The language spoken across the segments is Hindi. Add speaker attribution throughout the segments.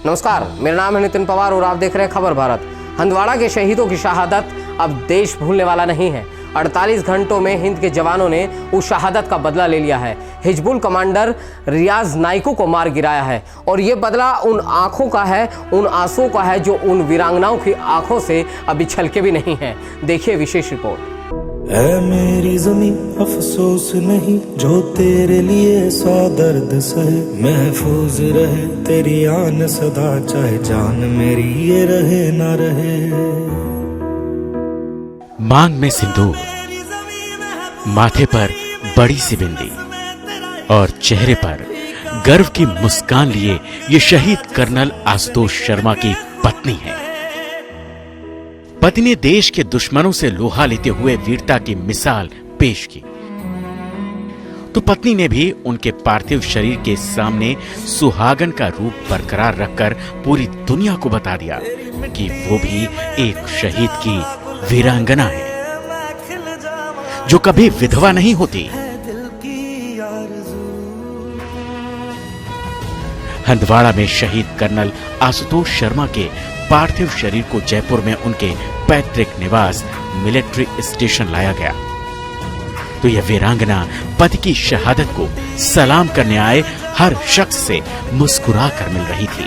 Speaker 1: नमस्कार, मेरा नाम है नितिन पवार और आप देख रहे हैं खबर भारत। हंदवाड़ा के शहीदों की शहादत अब देश भूलने वाला नहीं है। 48 घंटों में हिंद के जवानों ने उस शहादत का बदला ले लिया है। हिजबुल कमांडर रियाज नाइको को मार गिराया है और ये बदला उन आंखों का है, उन आंसुओं का है जो उन वीरांगनाओं की आंखों से अभी छलके भी नहीं है। देखिए विशेष रिपोर्ट।
Speaker 2: है मेरी ज़मीं अफसोस नहीं, जो तेरे लिए सौ दर्द सहे। महफूज रहे तेरी आन सदा, चाहे जान मेरी ये रहे ना रहे।
Speaker 3: मांग में सिंदूर, माथे पर बड़ी सी बिंदी और चेहरे पर गर्व की मुस्कान लिए ये शहीद कर्नल आशुतोष शर्मा की पत्नी है। पति ने देश के दुश्मनों से लोहा लेते हुए वीरता की मिसाल पेश की, तो पत्नी ने भी उनके पार्थिव शरीर के सामने सुहागन का रूप बरकरार रखकर पूरी दुनिया को बता दिया कि वो भी एक शहीद की वीरांगना है जो कभी विधवा नहीं होती। हंदवाड़ा में शहीद कर्नल आशुतोष शर्मा के पार्थिव शरीर को जयपुर में उनके पैतृक निवास मिलिट्री स्टेशन लाया गया, तो यह वीरांगना पति की शहादत को सलाम करने आए हर शख्स से मुस्कुरा कर मिल रही थी।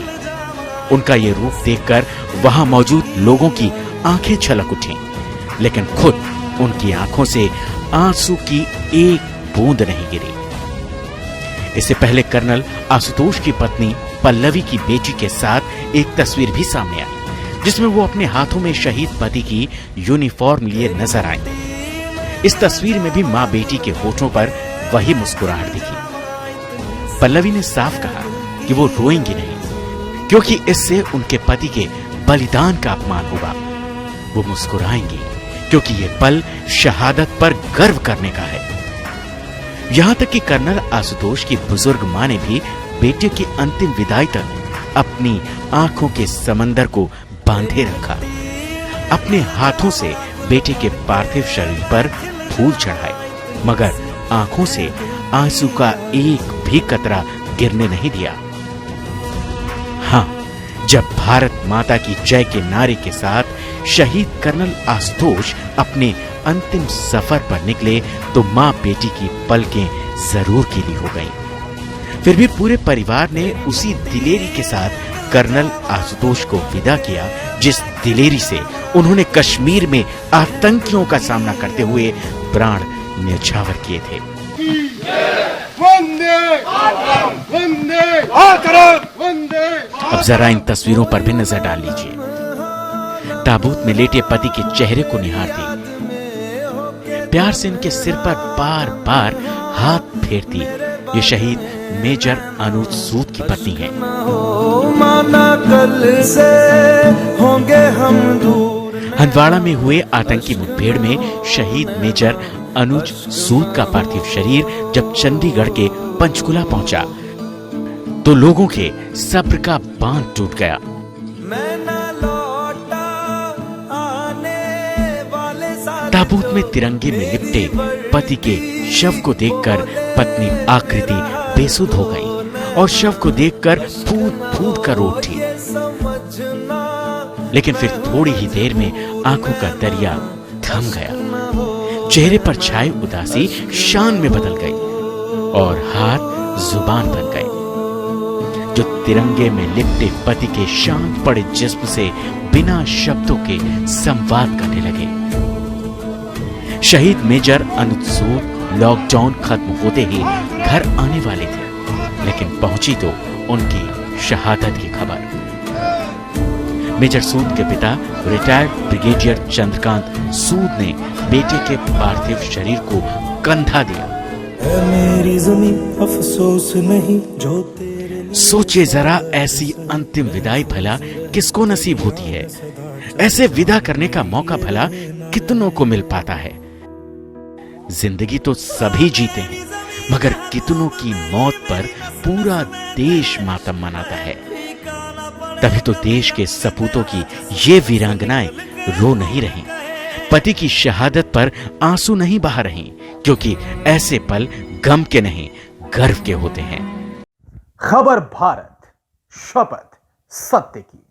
Speaker 3: उनका ये रूप देखकर वहां मौजूद लोगों की आंखें छलक उठी, लेकिन खुद उनकी आंखों से आंसू की एक बूंद नहीं गिरी। इससे पहले कर्नल आशुतोष की पत्नी पल्लवी की बेटी के साथ एक तस्वीर भी सामने आई, जिसमें वो अपने हाथों में शहीद पति की यूनिफॉर्म लिए नजर आई। इस तस्वीर में भी मां बेटी के होठों पर वही मुस्कुराहट दिखी। पल्लवी ने साफ कहा कि वो रोएंगी नहीं, क्योंकि इससे उनके पति के बलिदान का अपमान होगा। वो मुस्कुराएंगी क्योंकि ये पल शहादत पर गर्व करने का है। यहां तक कि कर्नल आशुतोष की बुजुर्ग मां ने भी बेटे की अंतिम विदाई तक अपनी आंखों के समंदर को बांधे रखा। अपने हाथों से बेटे के पार्थिव शरीर पर फूल चढ़ाए, मगर आंखों से आंसू का एक भी कतरा गिरने नहीं दिया। हाँ, जब भारत माता की जय के नारे के साथ शहीद कर्नल आशुतोष अपने अंतिम सफर पर निकले, तो मां बेटी की पलकें जरूर गीली हो गईं। फिर भी पूरे परिवार ने उसी दिलेरी के साथ कर्नल आशुतोष को विदा किया, जिस दिलेरी से उन्होंने कश्मीर में आतंकियों का सामना करते हुए प्राण न्यौछावर किए थे। अब जरा इन तस्वीरों पर भी नजर डाल लीजिए। ताबूत में लेटे पति के चेहरे को निहारती, प्यार से इनके सिर पर बार बार हाथ फेरती ये शहीद मेजर अनुज सूद की पत्नी है। हंदवाड़ा में हुए आतंकी मुठभेड़ में शहीद मेजर अनुज सूद का पार्थिव शरीर जब चंडीगढ़ के पंचकुला पहुंचा, तो लोगों के सब्र का बांध टूट गया। ताबूत में तिरंगे में लिपटे पति के शव को देखकर पत्नी आकृति बेसुध हो गई और शव को देखकर फूट फूट कर रो उठी। लेकिन फिर थोड़ी ही देर में आंखों का दरिया थम गया, चेहरे पर छाई उदासी शान में बदल गई और हाथ जुबान बन गए, जो तिरंगे में लिपटे पति के शांत पड़े जिस्म से बिना शब्दों के संवाद करने लगे। शहीद मेजर अनुज सूद लॉकडाउन खत्म होते ही घर आने वाले थे, लेकिन पहुंची तो उनकी शहादत की खबर। मेजर सूद के पिता रिटायर्ड ब्रिगेडियर चंद्रकांत सूद ने बेटे के पार्थिव शरीर को कंधा दिया।
Speaker 2: है मेरी ज़मीं अफसोस नहीं, जो तेरे
Speaker 3: सोचिए जरा, ऐसी अंतिम विदाई भला किसको नसीब होती है? ऐसे विदा करने का मौका भला कितनों को मिल पाता है? जिंदगी तो सभी जीते हैं, मगर कितनों की मौत पर पूरा देश मातम मनाता है। तभी तो देश के सपूतों की ये वीरांगनाएं रो नहीं रही, पति की शहादत पर आंसू नहीं बहा रही, क्योंकि ऐसे पल गम के नहीं गर्व के होते हैं।
Speaker 4: खबर भारत, शपथ सत्य की।